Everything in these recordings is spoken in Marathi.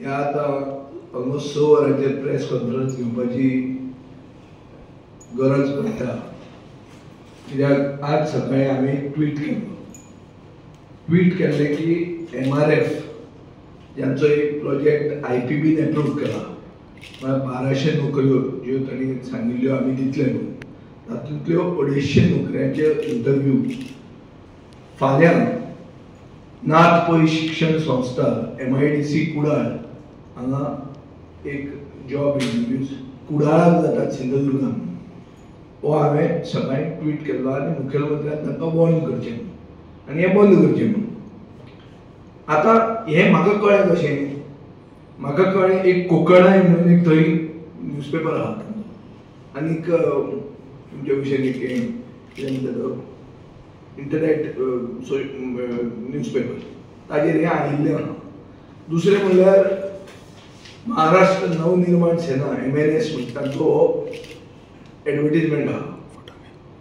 ह्या आता ऑलमोस्ट 6 वरांचेर प्रेस कॉन्फरन्स घेवपाची गरज पडटा, कित्याक आज सकाळी हांवें एक ट्वीट केल्लें की MRF ज्यांचो एक प्रोजेक्ट IPBन एप्रूव्ह केला, म्हळ्यार 1200 नोकऱ्यो ज्यो तांणी सांगिल्ल्यो आमी दितले म्हणून, तातूंतल्यो 250 नोकऱ्यांचे इंटरव्यू फाल्यां नाथ पै शिक्षण संस्था MIDC कुडाळ हांगा एक जॉब इंटरव्यूज कुडाळाक जातात सिंधुदुर्गान, हो हांवें सकाळी ट्वीट केल्लो आनी मुखेलमंत्र्यान तांकां वॉर्न करचें म्हणून आनी हें बंद करचें म्हणून. आतां हें म्हाका कळ्ळें कशें, म्हाका कळ्ळें एक कोंकणाय म्हणून एक थंय न्यूजपेपर आहा आनीक तुमच्या विशयान एक इंटरनेट न्यूजपेपर ताजेर हें आयिल्लें आहा. दुसरें म्हणल्यार महाराष्ट्र नवनिर्माण सेना MNS म्हणटा तांचो एडवर्टिजमेंट आहा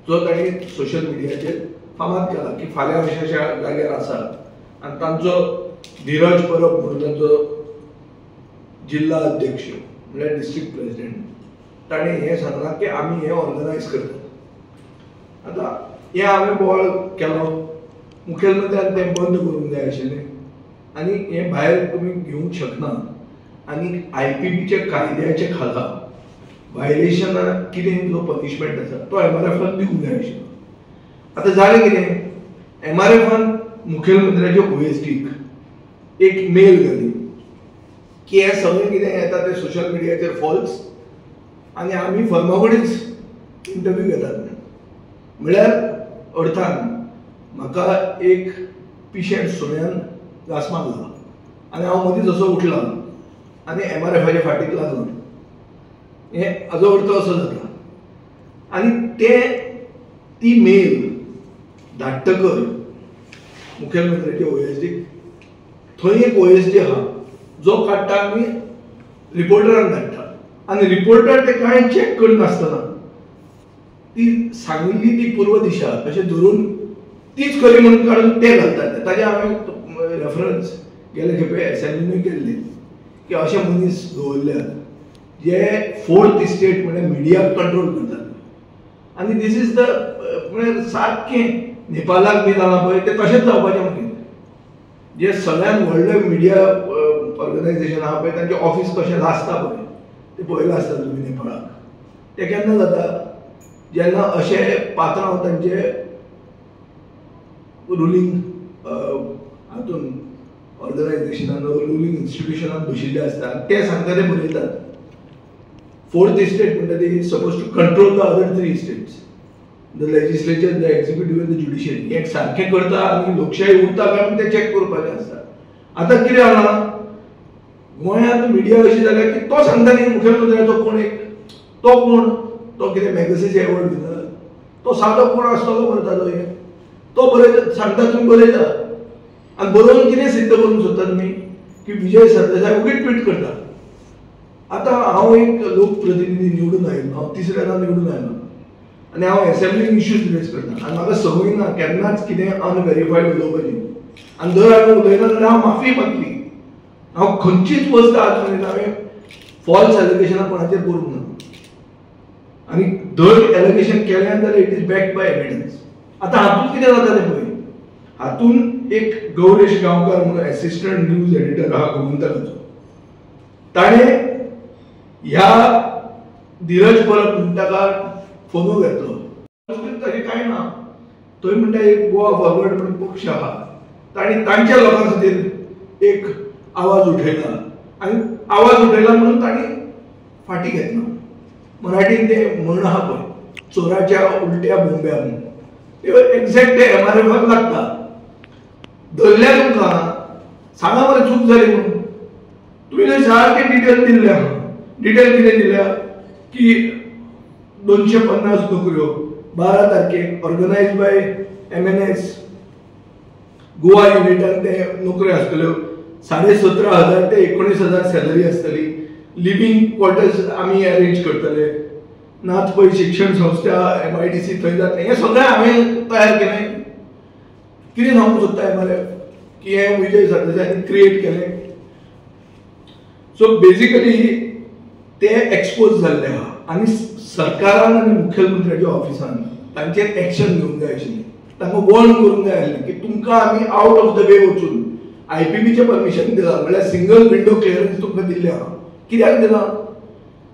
जो तांणी सोशल मिडियाचेर फामाद केला की फाल्यां अशा जाग्यार आसा, आनी तांचो धीरज परब म्हणून तांचो जिल्हा अध्यक्ष म्हणल्यार डिस्ट्रिक्ट प्रेसिडेंट ताणें हें सांगलां की आमी हें ऑर्गनायज करतात. आतां हें हांवें बोवाळ केलो, मुखेलमंत्र्यान तें बंद करूंक जाय आशिल्लें आनी हें भायर तुमी घेवंक शकना. आनी IPBचे कायद्याचे खाला वायलेशना कितें जो पनिशमेंट आसा तो MRFान दिवंक जाय आशिल्लो. आतां जालें कितें, MRFान मुखेलमंत्र्याच्या OSDक एक मेल घाली की हें सगळें कितें येता तें सोशल मिडियाचेर फॉल्स आनी आमी फर्मागुडीच इंटरव्यू घेतात म्हळ्यार अर्थान म्हाका एक पिशेंट सुण्यान घास मारला आनी हांव मदींच असो उठला आनी MRFाच्या फाटीक लागलो. हें हाजो अर्थ असो जाता. आनी ती मेल धाडटकर मुखेलमंत्र्याच्या OSDक थंय एक OSD आहा जो काडटा आनी रिपोर्टरांक धाडटा आनी रिपोर्टर ते कांय चॅक करनासतना ती सांगिल्ली ती पूर्व दिशा अशें धरून तीच खरी म्हणून काडून ते घालतात. ताजे हांवें रेफरन्स गेले खेपे असेंब्लीनूय केल्ली की अशे मनीस दवरल्यात जे 4th इस्टेट म्हणजे मिडिया कंट्रोल करतात आनी दीस इज द म्हणजे सारकें नेपालाक बी जालां पळय तें तशेंच जावपाचें मागीर. जे सगळ्यान व्हडलें मिडिया ऑर्गनायझेशन आहा पळय तांचें ऑफिस कशें लासता पळय तें पळयलां आसता तुमी नेपाळाक. तें केन्ना जाता जेन्ना अशे पात्रांव तांचे रुलींग हातून ऑर्गनायझेशनान रुलींग इन्स्टिट्युशनान बशिल्ले आसता ते सांगता ते बरयतात 4th इस्टेट म्हणटा ती suppose to control the other 3 estates, the legislature, the executive and the judiciary. एक सारकें करता आनी लोकशाही उरता काय म्हणून ते चॅक करपाचें आसता. आतां कितें जालां गोंयांत मिडिया अशी जाल्या की तो सांगता न्ही मुखेलमंत्र्याचो कोण एक तो कोण तो कितें मॅगझीन एवॉर्ड विनर तो सादो कोण आसतलो बरयतालो हें तो बरयता सांगता तुमी बरयता आनी बरोवन कितें सिद्ध करूंक सोदता तुमी की विजय सरदेसाय उगीच ट्वीट करता. आतां हांव एक लोकप्रतिनिधी निवडून आयिल्लो, हांव 3ऱ्यांदा निवडून आयलो आनी हांव असेंब्लीन इश्यूज रेज करता आनी म्हाका संवय ना केन्नाच कितें अनव्हेरीफायड उलोवपाची आनी जर हांवें उलयना जाल्यार हांव माफी मागली. हांव खंयचीच वस्त आज मेरेन हांवें फॉल्स एलिगेशनां कोणाचेर करूंक ना आनी धर एलिगेशन केलें जाल्यार it is backed by evidence. आतां हातूंत कितें जाता तें पळय, हातूंत एक गौरेश गांवकार म्हणून असिस्टंट न्यूज एडिटर आहा गोमंतकाचो, ताणें ह्या धीरज परब म्हणटा ताका फोनो घेतलो. ताचें कांय ना, थंय म्हणटा एक गोवा फॉरवर्ड म्हणून पक्ष आहा तांणी तांच्या लोकां खातीर एक आवाज उठयला आनी आवाज उठयला म्हणून तांणी फाटी घेतला. मराठीन तें म्हण आहा पळय चोराच्या उलट्या बोंब्या म्हणून ते एक्झॅक्ट ते MRFाक लागता. धरल्या तुमकां सांगा मरे चूक जाली म्हणून तुमी थंय सारके डिटेल दिल्ले आहा. डिटेल कितें दिल्या की 250 नोकऱ्यो 12 तारखेक ऑर्गनायज बाय MNS गोवा युनिटान ते नोकऱ्यो आसतल्यो 17,500 ते 19,000 सॅलरी आसतली. लिव्हिंग क्वॉर्टर्स आमी अरेंज करतले. नाथ पै शिक्षण संस्था MIDC थंय जातलें. हें सगळें हांवें तयार केलें. कितें सांगूंक सोदता MRF की हें विजय सरदेसायान क्रिएट केलें. सो बेसिकली ते एक्सपोज जाल्ले आहा आनी सरकारान आनी मुख्यमंत्र्याच्या ऑफिसान तांचेर एक्शन घेवंक जाय आशिल्लें, तांकां वॉर्न करूंक जाय आसलें की तुमकां आमी आउट ऑफ द वे वचून IPBचें परमिशन दिलां, म्हळ्यार सिंगल विंडो क्लियरन्स तुमकां दिल्लें आहा. कित्याक दिलां?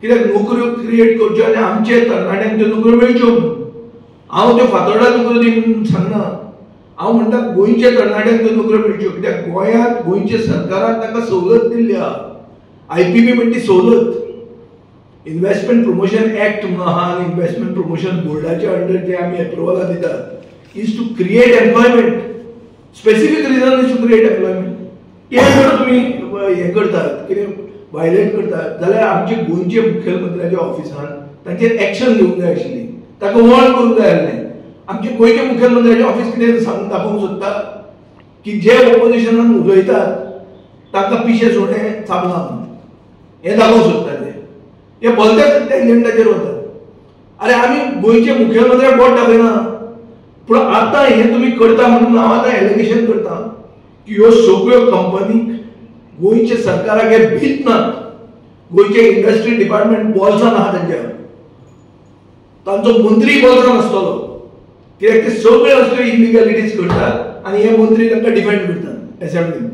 कित्याक नोकऱ्यो क्रिएट करच्यो आनी आमचे तरणाट्यांक त्यो नोकऱ्यो मेळच्यो म्हणून. हांव त्यो फातोर्डा नोकऱ्यो दी म्हणून सांगना, हांव म्हणटा गोंयच्या तरणाट्यांक त्यो नोकऱ्यो मेळच्यो. कित्याक गोंयांत गोंयच्या सरकारान तांकां सवलत दिल्ली आहा. IPB म्हणजे ती सवलत इन्व्हेस्टमेंट प्रमोशन एक्ट म्हणून आहा आनी इन्व्हेस्टमेंट प्रमोशन बोर्डाच्या अंडर जे आमी एप्रुवलां दितात is to create employment. Specific reason is to create employment. हे जर तुमी हे करतात, कितें वायलेट करतात जाल्यार आमचे गोंयचे मुख्यमंत्र्याच्या ऑफिसान तांचेर एक्शन घेवंक जाय आशिल्ली, ताका वॉर्न करूंक जाय आसलें. आमचे गोंयचे मुख्यमंत्र्याचे ऑफिस कितें सांगून दाखोवंक सोदता की जे ऑपोजिशनान उलयतात तांकां पिशे सोडे चाबना म्हणून हें दाखोवंक सोदता हे भलतेच त्या एजेंडाचेर वतात. अरे आमी गोंयचे मुख्यमंत्र्याक वोट दाखयना, पूण आतां हें तुमी करता म्हणून हांव आतां एलिगेशन करता की ह्यो सगळ्यो कंपनीक गोंयच्या सरकाराक हे भीत नात. गोंयचे इंडस्ट्री डिपार्टमेंट बोल्सान आहा तांच्या, तांचो मंत्री बोल्सान आसतलो, कित्याक ते सगळे असल्यो इलिगॅलिटीज करतात आनी हे मंत्री तांकां डिफेंड करतात एसेंब्लीन.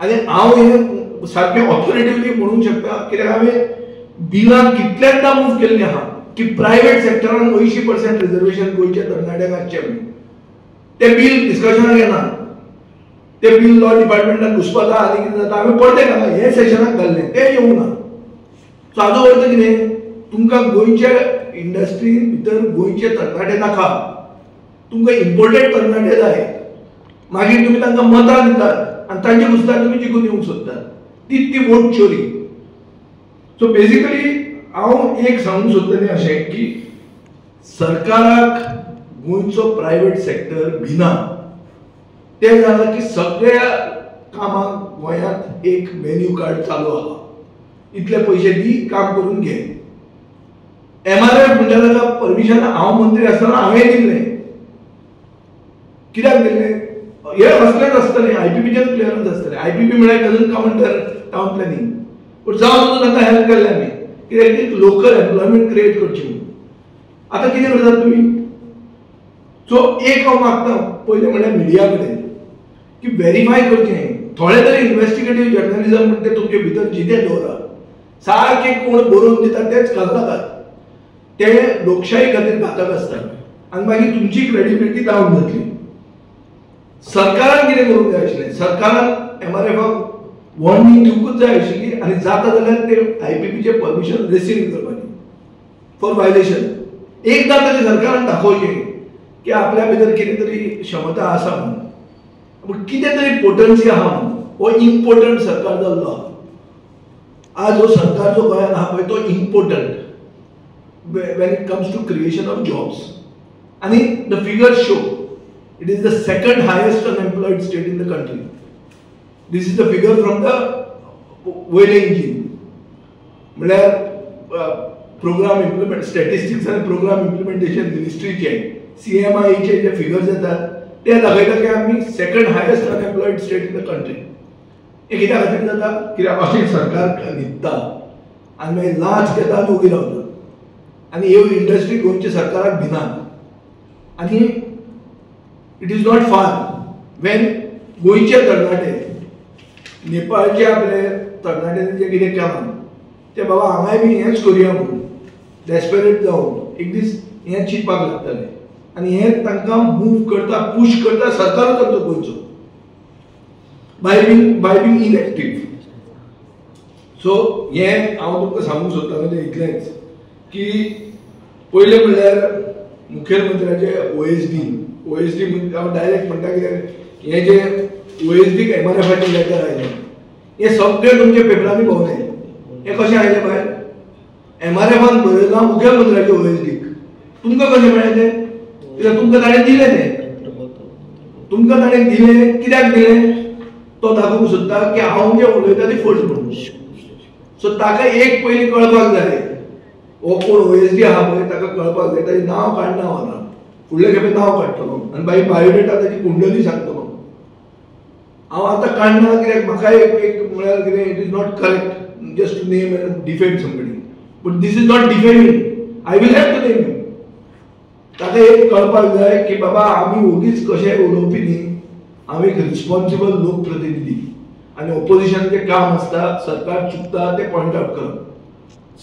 आनी हांव हे सारकें ऑथॉरिटिवली म्हणूंक शकता कित्याक हांवें बिलां कितल्यांदा मूव केल्लीं आहा की प्रायव्हेट सेक्टरान 80% रिजर्वेशन गोंयच्या तरणाट्यांक आसचें म्हणून. ते बील डिस्कशनाक येना, ते बील लॉ डिपार्टमेंटान घुसपता आनी कितें जाता हांवें परते घाला हे सेशनाक घाल्लें तें येवंक ना. सो हाजो अर्थ कितें, तुमकां गोंयच्या इंडस्ट्री भितर गोंयचे तरणाटे नाका, तुमकां इम्पोर्टेड तरणाटे जाय. मागीर तुमी तांकां मतां दितात आनी तांचे घुसता तुमी जिखून येवंक सोदतात, ती वोट चोरी. सो बेसिकली हांव एक सांगूंक सोदतलें अशें की सरकाराक गोंयचो प्रायव्हेट सेक्टर भिना. तें जालां की सगळ्या कामाक गोंयांत एक मेन्यू कार्ड चालू आहा, इतले पयशे दी काम करून घे. MRF म्हणजे ताका परमिशन हांव मंत्री आसतना हांवें दिल्लें. कित्याक दिल्लें? हे असलेंच आसतलें, IPBचेंच क्लियरन्स आसतलें. IPB म्हळ्यार गजन काउंटर टावन प्लॅनिंग. पूण जावन ताका हेल्प केल्लें आमी कित्याक ती लोकल एम्प्लॉयमेंट क्रिएट करची म्हणून. आतां कितें करतात तुमी? सो एक हांव मागता पयलें म्हळ्यार मिडिया कडेन की व्हेरीफाय करचें. थोडे तरी इन्व्हेस्टिगेटीव जर्नलिझम म्हणटा तुमचे भितर जितें दवरा, सारकें कोण बरोवन दिता तेच घालनाकात. ते लोकशाही खातीर घातक आसतात आनी मागीर तुमची क्रेडिबिलिटी डावन जातली. सरकारान कितें करूंक जाय आशिल्लें, सरकारान MRFाक वॉर्निंग दिवंकूच जाय आशिल्ली आनी जाता जाल्यार ते IPBचें परमिशन रेसिव्ह करपाची फॉर वायलेशन. एकदां तरी सरकारान दाखोवचें की आपल्या भितर कितें तरी क्षमता आसा म्हणून, कितें तरी पोटन्सी आहा म्हणून. हो इम्पोर्टंट सरकार जाल्लो आहा. आज हो सरकार जो गोंयांत आहा पळय तो important when it comes to creation of jobs. And the figures show it is the second highest unemployed state in the country. This is the figure from the Whaling Engine. Program implement statistics and program implementation ministry चे CMI चे जे figures येतात ते दाखयतात की आमी second highest unemployed state in the country. हे कित्याक खातीर जाता? कित्याक अशें सरकार न्हिदता आनी मागीर लांच घेता आनी उबी रावता. आणि ह्यो इंडस्ट्री गोंयच्या सरकाराक भिनात. आनी it is not far Wien गोंयचे तरणाटे नेपाळचे आपले तरणाट्यांनी जे कितें केलां ते बाबा हांगाय बी हेंच करुया म्हणून डेस्पेरेट जावन एक दीस हें चिंतपाक लागतलें आनी हें तांकां मूव करता, पुश करता सरकारूच आमचो गोंयचो बाय बींग इनएक्टीव. सो हें हांव तुमकां सांगूंक सोदता म्हणजे इतलेंच की पयलें म्हणल्यार मुख्यमंत्र्याचे OSD म्हणजे हांव डायरेक्ट म्हणटा कित्याक हें जे OSDक MRFाचें लेटर आयलें हें सगळें तुमच्या पेपरांनी भोंवलें. हें कशें आयलें भायर? MRFान बरयलां मुख्यमंत्र्याच्या OSDक. तुमकां कशें मेळ्ळें? कित्याक तुमकां ताणें दिलें तें. तुमकां ताणें दिलें कित्याक दिलें तो दाखोवंक सोदता की हांव जें उलयता तें फट म्हणून. सो ताका एक पयलीं कळपाक जाय हो कोण OSD आहा पळय ताका कळपाक जाय ताचें नांव काडना वता, फुडले खेपे नांव काडटलो आनी मागीर बायोडेटा ताची कुंडली सांगतलो. हांव आतां काडना कित्याक म्हाका एक म्हळ्यार कितें it is not correct. just to name and defend somebody. But this is not defending. I will have to name him. ताका एक कळपाक जाय की बाबा आमी ओगीच कशे उलोवपी न्ही, हांव एक रिस्पॉन्सिबल लोकप्रतिनिधी आणि ऑपोजिशनचें काम आसता सरकार चुकता ते पॉइंट आउट करप.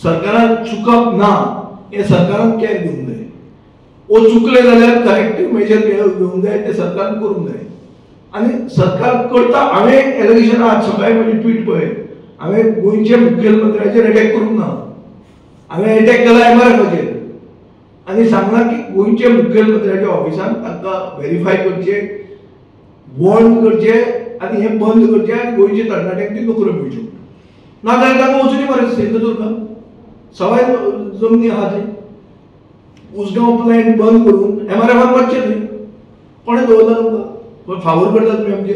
सरकारान चुकप ना हे सरकारान कॅर घेवंक जाय. ओ चुकले जाल्यार करेक्टीव मेजर घेवंक जाय ते सरकारान करूंक जाय. आणि सरकार करता. हांवें एलिगेशन आज सकाळी म्हजी ट्वीट पळय, हांवें गोंयचे मुखेलमंत्र्याचेर अटॅक करूंक ना, हांवें अटॅक केला एमआरएफाचेर आनी सांगलां की गोंयचे मुखेलमंत्र्याच्या ऑफिसान तांकां व्हेरीफाय करचे, वॉर्न करचे आनी हें बंद करचें आनी गोंयचे तरणाट्यांक नोकऱ्यो मेळच्यो. नाजाल्यार तांकां वचूंदी मरे सिंधुदुर्ग सवाय जमनी आहा थंय. उसगांव प्लॅन बंद करून एमआरएफान वचचें न्हय. कोणें दवरला तुमकां? फावोर करतात तुमी आमचे.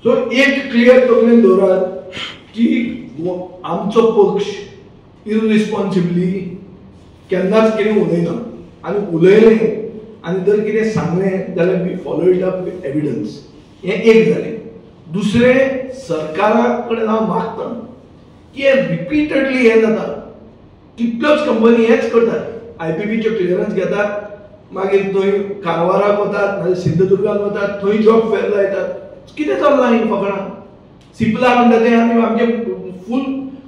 सो एक क्लियर तकलेन दवरात की आमचो पक्ष इररिस्पॉन्सिबली केन्नाच कितें उलयना आनी उलयलें आनी जर कितें सांगलें जाल्यार we follow it up with evidence. हें एक जालें. दुसरें, सरकारा कडेन हांव मागतां की हें रिपिटेडली हें जाता. कितल्योच कंपनी हेंच करतात. आयपीपीच्यो क्लियरन्स घेतात, मागीर थंय कारवाराक वतात, नाजाल्यार सिंधुदुर्गाक वतात, थंय जॉब फेर लायतात. कितें चल्लां ही फकाणां? सिप्ला म्हणटा तें आमी आमचे फूल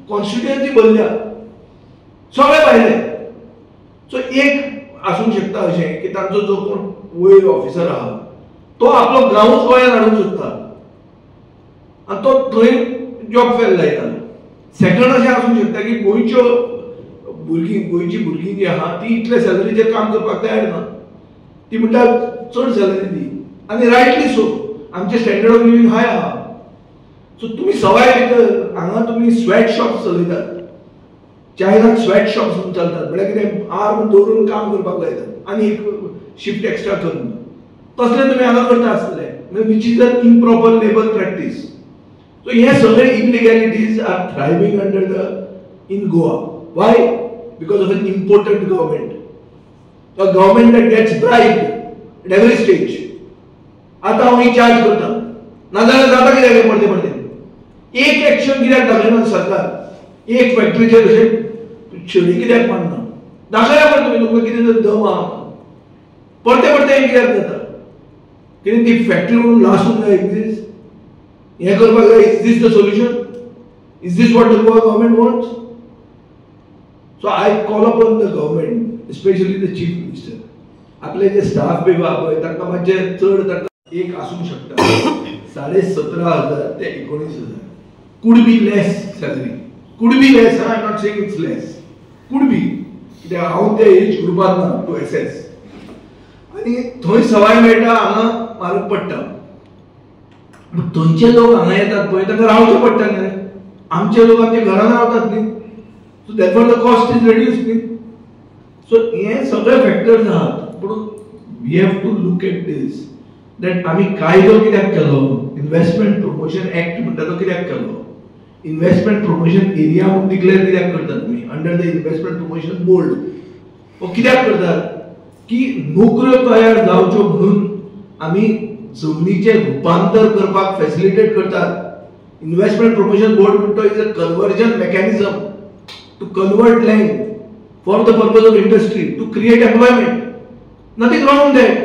कॉन्स्टिट्युएन्सी भरल्या, सगळे भायले. सो एक आसूंक शकता अशें की तांचो जो कोण वयर ऑफिसर आहा तो आपलो गांवूच गोंयांत हाडूंक सोदता आनी तो थंय जॉब फेर लायता. सेकंड अशें आसूंक शकता की गोंयची भुरगीं जी आहा ती इतले सॅलरीचेर काम करपाक तयार ना. ती म्हणटा चड सॅलरी दी आनी रायटली सो. आमचे स्टँडर्ड ऑफ लिव्हिंग हाय आहा. सो तुमी सवाय भितर हांगा तुमी स्वेट शॉप्स चलयतात. चायनाक स्वेट शॉप्स म्हणून चलतात, म्हळ्यार कितें आर्म दवरून काम करपाक लायतात आनी एक शिफ्ट एक्स्ट्रा करून. तसलें तुमी हांगा करता आसतले, which is an improper labour practice. So हे सगळे illegalities are thriving under the in Goa. Why? Because of an important government, a government that gets bribed at every stage. आता हांव चार्ज करता, नाजाल्यार जाता कित्याक पडते पडते. एक एक्शन कित्याक दाखयना सरकार? एक फॅक्टरीचेर अशें छडी कित्याक मारना? दाखया पडटा तुमी तुमकां कितें तरी दम आहा. पडते पडते हें कित्याक जाता? कितें ती फॅक्टरी म्हणून लासूंक जाय एक्झिस्ट? हें करपाक जाय? Is this the solution? Is this what the Goa government wants? So I call upon the government, especially the chief minister. आपले जे स्टाफ बी पळय तांकां मातशें चड तांकां एक आसूंक शकता 17,500 ते 19,000. Could be less salary. Could be less. I am not saying it's less. Could be. कित्याक हांव त्या एज ग्रुपांत ना टू एसेस. आनी थंय सवाय मेळटा, हांगा म्हारग पडटा. पूण थंयचे लोक हांगा येतात पळय तांकां रावचें पडटा न्ही. आमचे लोक आमच्या घरान रावतात न्ही. So therefore the cost is reduced. So हे सगळे फॅक्टर्स आहात. पूण we have to look at this that आमी कायदो कित्याक केलो? इन्व्हेस्टमेंट प्रमोशन ऍक्ट म्हणटा तो कित्याक केलो? इन्व्हेस्टमेंट प्रमोशन एरिया म्हणून डिक्लेअर कित्याक करतात तुमी under the investment promotion board? हो कित्याक करतात? की नोकऱ्यो तयार जावच्यो म्हणून आमी जमनीचे रुपांतर करपाक फॅसिलिटेट करतात. इन्व्हेस्टमेंट प्रमोशन बोर्ड म्हणटा is a conversion mechanism to convert land for the purpose of industry, to create employment. Nothing wrong with that.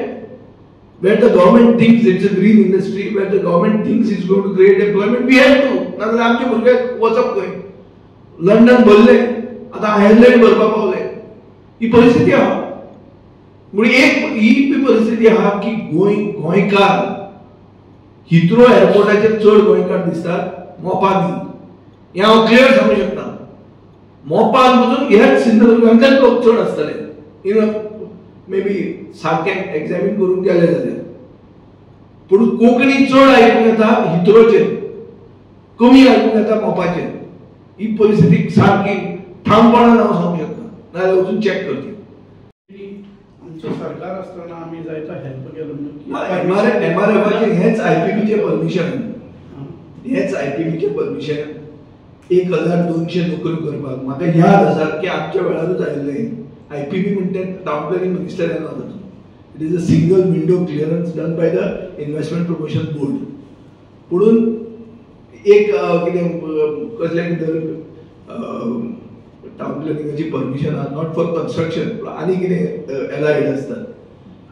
Where the government thinks it's a green industry, where the government thinks it's going to create employment, we have to. नाजाल्यार आमचे भुरगे वचप खंय? लंडन भरले, आतां आयर्लंड भरपाक पावले. ही परिस्थिती आहा. म्हणून एक ही परिस्थिती आहा की गोंयकार हिथ्रो एअरपोर्टाचेर चड गोंयकार दिसतात मोपांनी. हें हांव क्लियर सांगूंक शकता. मोपान मधून ह्याच सिंधुदुर्गांतल्यान लोक चड आसतले. इवन मे बी सारकें एक्झामीन करून गेले जाल्यार. पूण कोंकणी चड आयकूंक येता हिथ्रोचेर, कमी आयकूंक येता मोपाचेर. ही परिस्थिती सारकी ठामपणान हांव सांगूंक शकता. नाजाल्यार वचून चॅक करची. आमचो सरकार आसतना आमी जायतो हेल्प केलो. एमआरएफाचें हेंच आयपीपीचें परमिशन, हेंच आयपीपीचें परमिशन 1,200 नोकऱ्यो करपाक. म्हाका याद आसा की आमच्या वेळारूच आयिल्लें. आयपीपी म्हणटा टावन प्लॅनिंग मिनिस्टर येना तातूंत. It is a single window clearance done by the investment promotion board. पुणून एक कितें कसलें टाउन प्लॅनिंगाची परमिशन आहा नॉट फॉर कन्स्ट्रक्शन आनी कितें एलायड आसतात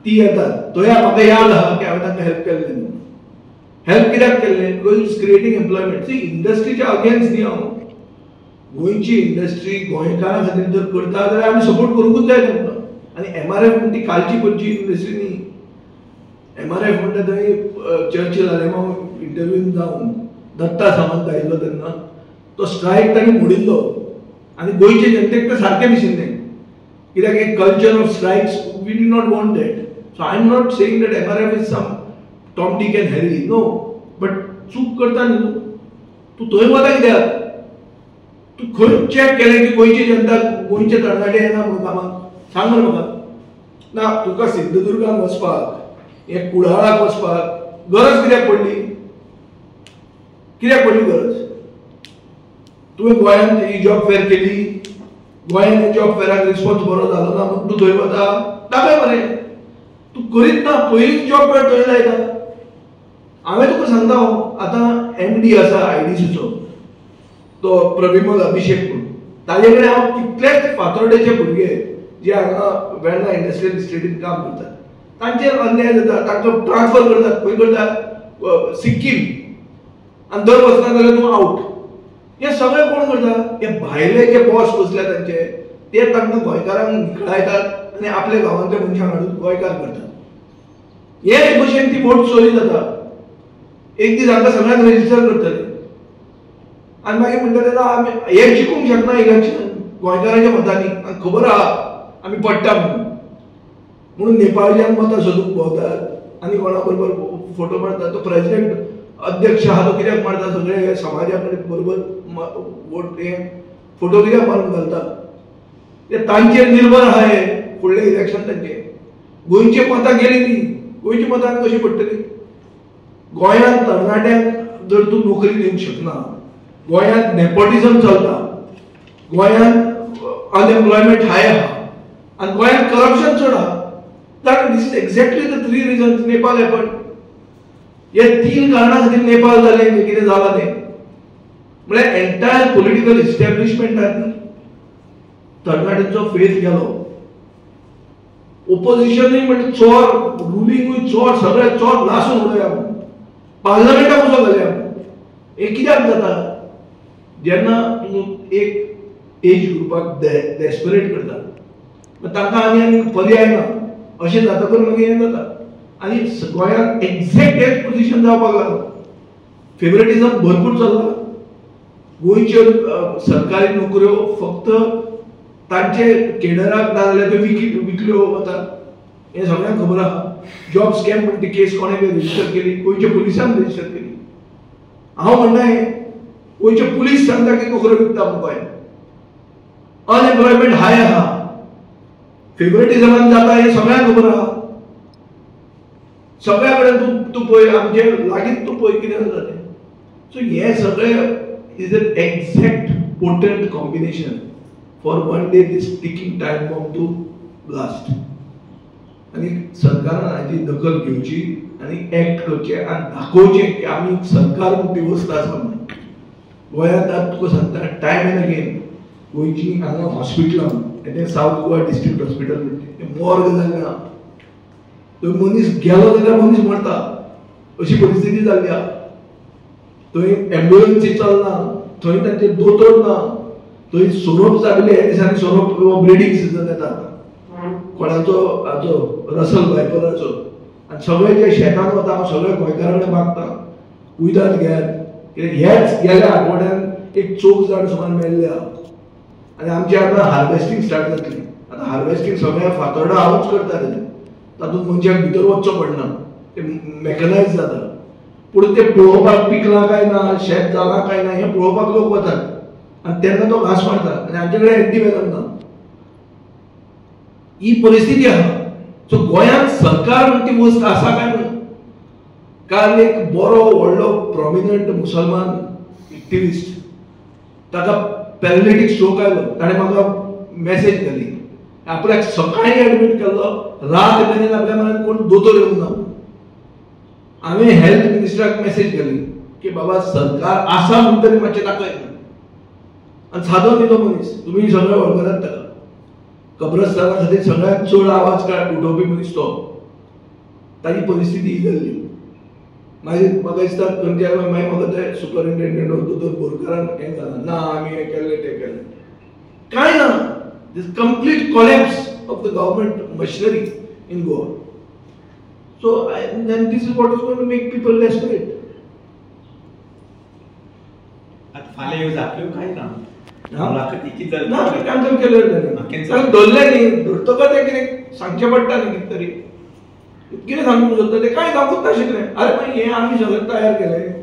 ती येतात तो म्हाका याद आहा की हांवें तांकां हेल्प केल्लें न्हू हेल्प कित्याक केल्लें बिकॉज इट्स क्रिएटिंग एम्प्लॉयमेंट सी इंडस्ट्रीच्या अगेन्स्ट न्ही हांव गोंयची इंडस्ट्री गोंयकारां खातीर जर करता जाल्यार आमी सपोर्ट करूंकूच जाय तांकां आनी MRF म्हणटा ती कालची पयलीची इंडस्ट्री न्ही MRF म्हणटा थंय चर्चिल आलेमांव इंटरव्यून जावन दत्ता सामंत आयिल्लो तेन्ना तो स्ट्रायक ताणें मोडिल्लो आनी गोंयचे जनतेक तें सारकें दिशिल्लें कित्याक एक culture of strikes we do not want that so I am not saying that MRF is some Tom Dick and Harry no but चूक करता न्ही तूं थंय वता कित्याक तूं खंय चॅक केलें की गोंयची जनता गोंयचे तरणाटे येना म्हणून कामाक सांग मरे म्हाका ना तुका सिंधुदुर्गाक वचपाक हे कुडाळाक वचपाक गरज कित्याक पडली गरज तुवें गोंयांत ही जॉब फेर केली गोंयान जॉब फेराक रिस्पॉन्स बरो जालो ना म्हणून तूं थंय वता दाखय मरे तूं करीत ना पयलींच जॉब फेर थंय लायता हांवें तुका सांगता आतां MD आसा IDCचो तो प्रविमल अभिषेक म्हणून ताजे कडेन हांव कितलेच फातोर्डेचे भुरगे जे हांगा वेर्ना इंडस्ट्रियल इस्टेटीन काम करतात तांचेर अन्याय जाता तांकां ट्रान्सफर करतात खंय करतात सिक्कीम आनी दर वचना जाल्यार तूं आवट हे सगळें कोण करता हे भायले जे बॉस बसल्या तांचे ते तांकां गोंयकारांक निखळायतात आनी आपल्या गांवांतल्या मनशांक हाडून गोंयकार करतात हे भशेन ती वोट चोरी जाता एक दीस हांकां सगळ्यांक रेजिस्टर करतले आनी मागीर म्हणटा तेन्ना आमी हे जिखूंक शकना इलेक्शन गोंयकारांच्या मतांनी खबर आहा आमी पडटा म्हणून नेपाळच्यान मतां सोदूंक भोंवतात आनी कोणा बरोबर फोटो मारतात तो प्रेसिडेंट अध्यक्ष आहा तो कित्याक मारता सगळे समाजा कडेन बरोबर वोट हे फोटो कित्याक मारून घालता ते तांचेर निर्भर आहा हे फुडलें इलेक्शन तांचें गोंयची मतां गेली न्ही गोंयची मतां कशी पडटली गोंयांत तरणाट्यांक जर तूं नोकरी दिवंक शकना गोंयांत नेपोटिझम चलता गोंयांत अनएम्प्लॉयमेंट हाय आहा आनी गोंयांत करप्शन चड आहा that this is exactly the three reasons Nepal happened. ये तीन कारणां खातीर नेपाळ जालें कितें जालां तें म्हळ्यार एंटायर पॉलिटिकल इस्टॅब्लिशमेंटान तरणाट्यांचो फेथ गेलो ओपोजिशनूय म्हणजे चोर रुलिंगूय चोर सगळे चोर लासून उडोवया पार्लमेंटाक वचो घालया हे कित्याक जाता जेन्ना तूं एक एज ग्रुपाक डेस्परेट करता तांकां आनी पर्याय ना अशें जातकर मागीर हें जाता आनी गोंयांत एक्झॅक्ट हेच पोजिशन जावपाक लागला फेवरेटिझम भरपूर चल्ला गोंयच्यो सरकारी नोकऱ्यो फक्त तांचे केडराक ना जाल्यार त्यो विकल्यो वतात हें सगळ्यांक खबर आहा जॉब स्कॅम म्हणटा ती केस कोणें रेजिस्टर केली गोंयच्या पुलिसान रेजिस्टर केली हांव म्हणटा हें गोंयचे पुलीस सांगता की नोकऱ्यो विकता म्हणून गोंयांत अनएम्प्लॉयमेंट हाय आहा फेवरेटिझमान जाता हे सगळ्यांक खबर आहा सगळ्या कडेन तूं पळय आमचे लागींच तूं पळय कितें जाता तें सो हे सगळें is an exact potent combination for one day this ticking time bomb to blast आनी सरकारान हाची दखल घेवची आनी एक्ट करचें आनी दाखोवचें की आमी सरकार म्हणटी वस्त आसा म्हणून गोंयांत आतां तुका सांगता टायम एंड अगेन गोंयची हांगा हॉस्पिटलां ते सावथ गोवा डिस्ट्रिक्ट हॉस्पिटल म्हणटा मॉर्ग जाल्लें थंय मनीस गेलो जाल्यार मनीस मरता अशी परिस्थिती जाल्ली आहा थंय एम्ब्युलन्सी चलना थंय तांचे दोतोर ना थंय सोरोप जाल्ले हे दिसांनी सोरोप ब्रिडींग सिजन येता कोणाचो हाचो रसल बायपराचो आनी सगळे जे शेतान वता हांव सगळे गोंयकारा कडेन मागता कुयदाद घेयात कित्याक हेच गेल्या आठवड्यान एक चोख जाण सुमार मेल्ले आहा आनी आमचे आतां हार्वेस्टिंग स्टार्ट जातली आतां हार्वेस्टिंग सगळ्या फातोर्डा हांवूच करता तातूंत मनशाक भितर वचचो पडना ते मॅकनायज जाता पूण ते पळोवपाक पिकलां काय ना शेत जालां काय ना हें पळोवपाक लोक वतात आनी तेन्ना तो घास मारता आनी आमचे कडेन एंटीवेनम ना ही परिस्थिती आहा सो गोंयांत सरकार म्हणटी वस्त आसा काय म्हणून काल एक बरो व्हडलो प्रॉमिनंट मुसलमान एक्टिविस्ट ताका पॅरालिटीक स्ट्रोक आयलो ताणें म्हाका मॅसेज घाली आपल्याक सकाळीं एडमीट केल्लो रात मेरेन आपल्या म्हऱ्यांत कोण दोतोर येवंक ना हांवें हेल्थ मिनिस्टराक मॅसेज घाली की बाबा सरकार आसा म्हणून तरी मातशें दाखयत ना आनी सादो न्ही तो मनीस तुमी सगळे वळखतात ताका कब्रस्ताना खातीर सगळ्यांत चड आवाज उठोवपी मनीस तो ताची परिस्थिती ही जाल्ली मागीर म्हाका दिसता खंयच्या मागीर म्हाका ते सुपरिंटेंडंट दोतोर बोरकारान हें जालां ना आमी हें केलें तें केलें कांय ना this complete collapse of the government machinery in Goa so then this is what is going to make people desperate आता फाल्यां ह्यो जातल्यो काय ना मुलाखती ना कॅन्सल केलें धरलें न्ही धरतकच तें कितें सांगचें पडटा न्ही कितें तरी कितें सांगूंक शकता तें कांय सांगूंक नाशिल्लें अरे मागीर हें आमी सगळें तयार केलें